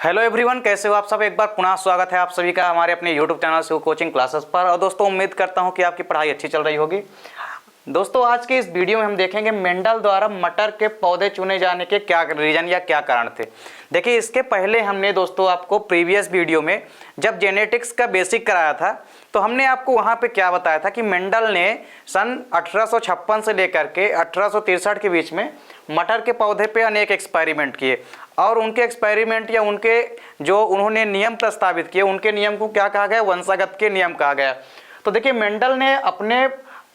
Hello everyone, कैसे हो आप सब। एक बार पुनः स्वागत है आप सभी का हमारे अपने YouTube channel Shiv coaching classes पर। और दोस्तों, उम्मीद करता हूं कि आपकी पढ़ाई अच्छी चल रही होगी। दोस्तों, आज के इस वीडियो में हम देखेंगे मेंडल द्वारा मटर के पौधे चुने जाने के क्या रीजन या क्या कारण थे। देखिए, इसके पहले हमने दोस्तों आपको प्रीवियस वीडियो में जब जेनेटिक्स का बेसिक कराया था तो हमने आपको वहाँ पे क्या बताया था कि मेंडल ने सन 1856 से लेकर के 1863 के बीच में मटर के पौधे पे अनेक एक्सपेरिमेंट किए। और उनके एक्सपेरिमेंट या उनके जो उन्होंने नियम प्रस्तावित किए, उनके नियम को क्या कहा गया, वंशागत के नियम कहा गया। तो देखिए, मेंडल ने अपने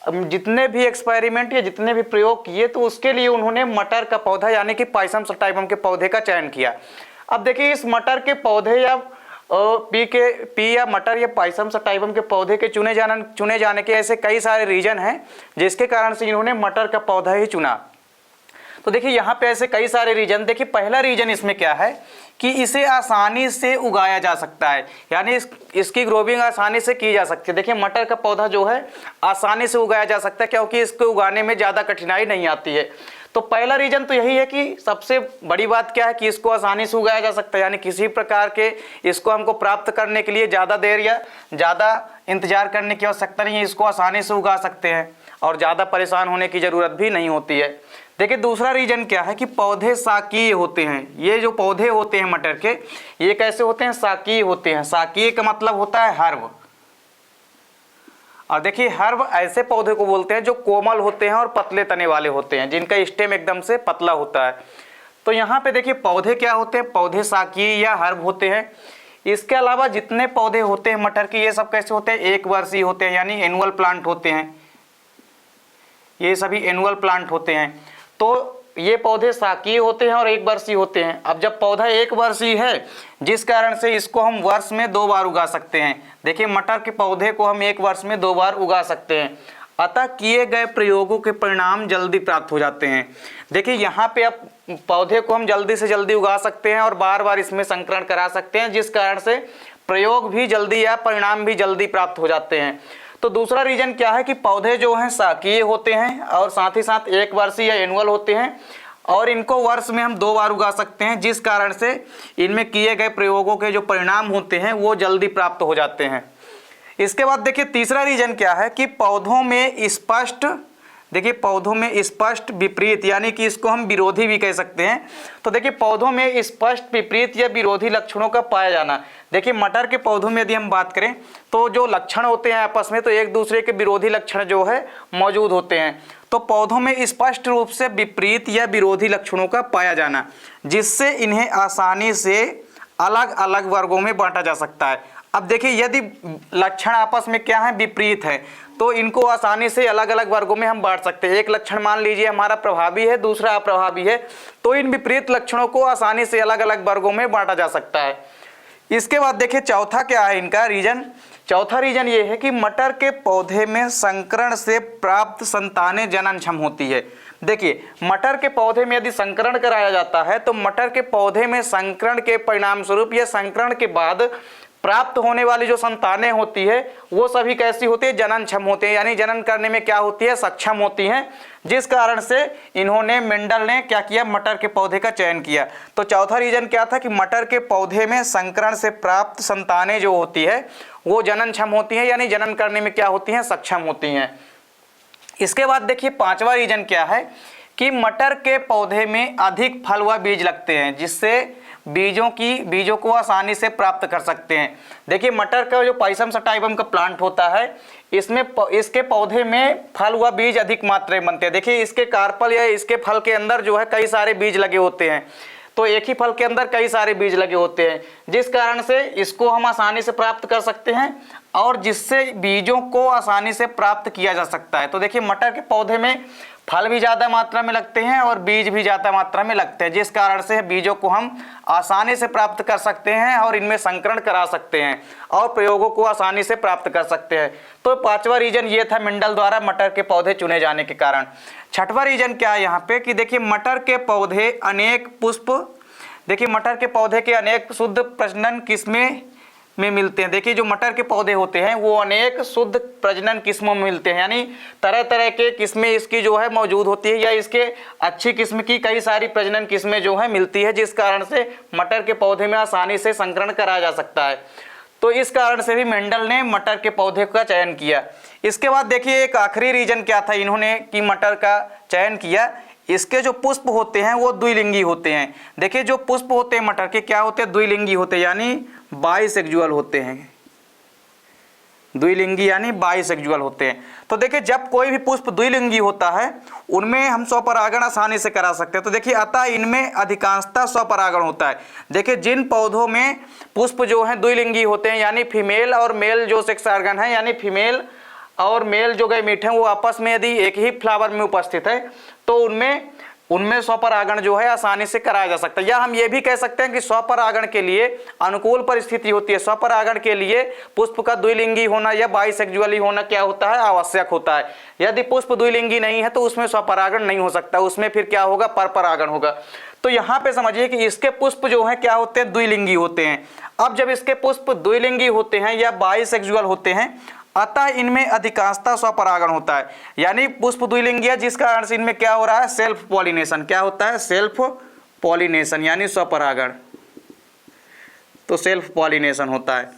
जितने भी एक्सपेरिमेंट या जितने भी प्रयोग किए तो उसके लिए उन्होंने मटर का पौधा यानी कि पाइसम सटाइवम के पौधे का चयन किया। अब देखिए, इस मटर के पौधे या पी या मटर या पाइसम सटाइवम के पौधे के चुने जाने के ऐसे कई सारे रीजन हैं जिसके कारण से इन्होंने मटर का पौधा ही चुना। तो देखिए, यहाँ पे ऐसे कई सारे रीजन। देखिए, पहला रीजन इसमें क्या है कि इसे आसानी से उगाया जा सकता है, यानी इसकी ग्रोविंग आसानी से की जा सकती है। देखिए, मटर का पौधा जो है आसानी से उगाया जा सकता है क्योंकि इसको उगाने में ज़्यादा कठिनाई नहीं आती है। तो पहला रीजन तो यही है कि सबसे बड़ी बात क्या है कि इसको आसानी से उगाया जा सकता है, यानी किसी प्रकार के इसको हमको प्राप्त करने के लिए ज़्यादा देर या ज़्यादा इंतजार करने की आवश्यकता नहीं है। इसको आसानी से उगा सकते हैं और ज़्यादा परेशान होने की ज़रूरत भी नहीं होती है। देखिए, दूसरा रीजन क्या है कि पौधे साकीय होते हैं। ये जो पौधे होते हैं मटर के, ये कैसे होते हैं, साकीय होते हैं। साकीय का मतलब होता है हर्ब। और देखिए, हर्ब ऐसे पौधे को बोलते हैं जो कोमल होते हैं और पतले तने वाले होते हैं, जिनका स्टेम एकदम से पतला होता है। तो यहाँ पे देखिए, पौधे क्या होते हैं, पौधे साकीय या हर्ब होते हैं। इसके अलावा जितने पौधे होते हैं मटर के, ये सब कैसे होते हैं, एक वर्षीय होते हैं, यानी एनुअल प्लांट होते हैं। ये सभी एनुअल प्लांट होते हैं। तो ये पौधे साकीय होते हैं और एक वर्षीय होते हैं। अब जब पौधा एक वर्षीय है, जिस कारण से इसको हम वर्ष में 2 बार उगा सकते हैं। देखिए, मटर के पौधे को हम एक वर्ष में 2 बार उगा सकते हैं, अतः किए गए प्रयोगों के परिणाम जल्दी प्राप्त हो जाते हैं। देखिए, यहाँ पे अब पौधे को हम जल्दी से जल्दी उगा सकते हैं और बार बार इसमें संकरण करा सकते हैं, जिस कारण से प्रयोग भी जल्दी या परिणाम भी जल्दी प्राप्त हो जाते हैं। तो दूसरा रीजन क्या है कि पौधे जो हैं साकीय होते हैं और साथ ही साथ एक वर्षीय या एनुअल होते हैं और इनको वर्ष में हम 2 बार उगा सकते हैं, जिस कारण से इनमें किए गए प्रयोगों के जो परिणाम होते हैं वो जल्दी प्राप्त हो जाते हैं। इसके बाद देखिए, तीसरा रीजन क्या है कि पौधों में स्पष्ट, देखिए पौधों में स्पष्ट विपरीत, यानी कि इसको हम विरोधी भी कह सकते हैं। तो देखिए, पौधों में स्पष्ट विपरीत या विरोधी लक्षणों का पाया जाना। देखिए, मटर के पौधों में यदि हम बात करें तो जो लक्षण होते हैं आपस में, तो एक दूसरे के विरोधी लक्षण जो है मौजूद होते हैं। तो पौधों में स्पष्ट रूप से विपरीत या विरोधी लक्षणों का पाया जाना, जिससे इन्हें आसानी से अलग अलग वर्गों में बांटा जा सकता है। अब देखिए, यदि लक्षण आपस में क्या है, विपरीत है, तो इनको आसानी से अलग अलग वर्गों में हम बांट सकते हैं। एक लक्षण मान लीजिए हमारा प्रभावी है, दूसरा अप्रभावी है, तो इन विपरीत लक्षणों को आसानी से अलग अलग वर्गों में बांटा जा सकता है। इसके बाद देखिए, चौथा क्या है इनका रीजन। चौथा रीजन ये है कि मटर के पौधे में संकरण से प्राप्त संतानें जननक्षम होती है। देखिए, मटर के पौधे में यदि संकरण कराया जाता है तो मटर के पौधे में संकरण के परिणाम स्वरूप या संकरण के बाद प्राप्त होने वाली जो संतानें होती है वो सभी कैसी होती है, जननक्षम होते हैं, यानी जनन करने में क्या होती है, सक्षम होती हैं, जिस कारण से इन्होंने मेंडल ने क्या किया, मटर के पौधे का चयन किया। तो चौथा रीजन क्या था कि मटर के पौधे में संकरण से प्राप्त संतानें जो होती है वो जननक्षम होती हैं, यानी जनन करने में क्या होती हैं, सक्षम होती हैं। इसके बाद देखिए, पांचवा रीजन क्या है कि मटर के पौधे में अधिक फल व बीज लगते हैं, जिससे बीजों को आसानी से प्राप्त कर सकते हैं। देखिए, मटर का जो पाइसम सटाइवम का प्लांट होता है, इसमें इसके पौधे में फल व बीज अधिक मात्रा में बनते हैं। देखिए, इसके कार्पल या इसके फल के अंदर जो है कई सारे बीज लगे होते हैं। तो एक ही फल के अंदर कई सारे बीज लगे होते हैं, जिस कारण से इसको हम आसानी से प्राप्त कर सकते हैं और जिससे बीजों को आसानी से प्राप्त किया जा सकता है। तो देखिए, मटर के पौधे में फल भी ज़्यादा मात्रा में लगते हैं और बीज भी ज़्यादा मात्रा में लगते हैं, जिस कारण से बीजों को हम आसानी से प्राप्त कर सकते हैं और इनमें संकरण करा सकते हैं और प्रयोगों को आसानी से प्राप्त कर सकते हैं। तो पांचवा रीजन ये था मेंडल द्वारा मटर के पौधे चुने जाने के कारण। छठवां रीजन क्या है यहाँ पे कि देखिए, मटर के पौधे अनेक पुष्प, देखिए मटर के पौधे के अनेक शुद्ध प्रजनन किस्में में मिलते हैं। देखिए जो मटर के पौधे होते हैं वो अनेक शुद्ध प्रजनन किस्मों में मिलते हैं, यानी तरह तरह के किस्में इसकी जो है मौजूद होती है, या इसके अच्छी किस्म की कई सारी प्रजनन किस्में जो है मिलती है, जिस कारण से मटर के पौधे में आसानी से संकरण कराया जा सकता है। तो इस कारण से भी मेंडल ने मटर के पौधे का चयन किया। इसके बाद देखिए एक आखिरी रीजन क्या था इन्होंने कि मटर का चयन किया, इसके जो पुष्प होते हैं वो द्विलिंगी होते हैं। देखिए जो पुष्प होते हैं मटर के क्या होते हैं, द्विलिंगी होते हैं, यानी बाइसेक्सुअल होते हैं, द्विलिंगी यानी बाइसेक्सुअल होते हैं। तो देखिए जब कोई भी पुष्प द्विलिंगी होता है उनमें हम स्वपरागण आसानी से करा सकते हैं। तो देखिए अतः इनमें अधिकांशतः स्वपरागण होता है। देखिए जिन पौधों में पुष्प जो है द्विलिंगी होते हैं, यानी फीमेल और मेल जो सेक्स ऑर्गन है, यानी फीमेल और मेल जो गैमीट हैं वो आपस में यदि एक ही फ्लावर में उपस्थित है तो उनमें स्वपरागण जो है आसानी से कराया जा सकता है। या हम ये भी कह सकते हैं कि स्वपरागण के लिए अनुकूल परिस्थिति होती है। स्वपरागण के लिए पुष्प का द्विलिंगी होना या बाइसेक्सुअली होना क्या होता है, आवश्यक होता है। यदि पुष्प द्विलिंगी नहीं है तो उसमें स्वपरागण नहीं हो सकता, उसमें फिर क्या होगा, परपरागण होगा। तो यहाँ पे समझिए कि इसके पुष्प जो है क्या होते हैं, द्विलिंगी होते हैं। अब जब इसके पुष्प द्विलिंगी होते हैं या बाइसेक्सुअल होते हैं अतः इनमें अधिकांशतः स्वपरागण होता है, यानी पुष्प द्विलिंगी है जिस कारण से इनमें क्या हो रहा है, सेल्फ पॉलिनेशन। क्या होता है, सेल्फ पॉलिनेशन यानी स्वपरागण। तो सेल्फ पॉलिनेशन होता है।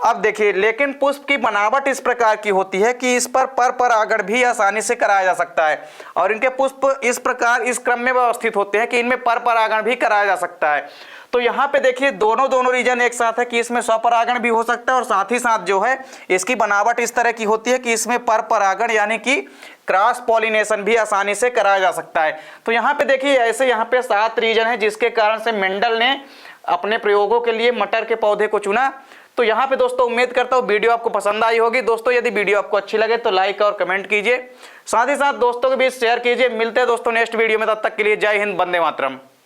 अब देखिए लेकिन पुष्प की बनावट इस प्रकार की होती है कि इस पर परपरागण भी आसानी से कराया जा सकता है, और इनके पुष्प इस प्रकार इस क्रम में व्यवस्थित होते हैं कि इनमें परपरागण भी कराया जा सकता है। तो यहाँ पे देखिए दोनों रीजन एक साथ है कि इसमें स्वपरागण भी हो सकता है और साथ ही साथ जो है इसकी बनावट इस तरह की होती है कि इसमें परपरागण यानी कि क्रॉस पॉलिनेशन भी आसानी से कराया जा सकता है। तो यहाँ पे देखिए ऐसे यहाँ पे 7 रीजन है जिसके कारण से मेंडल ने अपने प्रयोगों के लिए मटर के पौधे को चुना। तो यहाँ पे दोस्तों उम्मीद करता हूँ वीडियो आपको पसंद आई होगी। दोस्तों यदि वीडियो आपको अच्छी लगे तो लाइक और कमेंट कीजिए, साथ ही साथ दोस्तों के बीच शेयर कीजिए। मिलते हैं दोस्तों नेक्स्ट वीडियो में, तब तक के लिए जय हिंद, वंदे मातरम।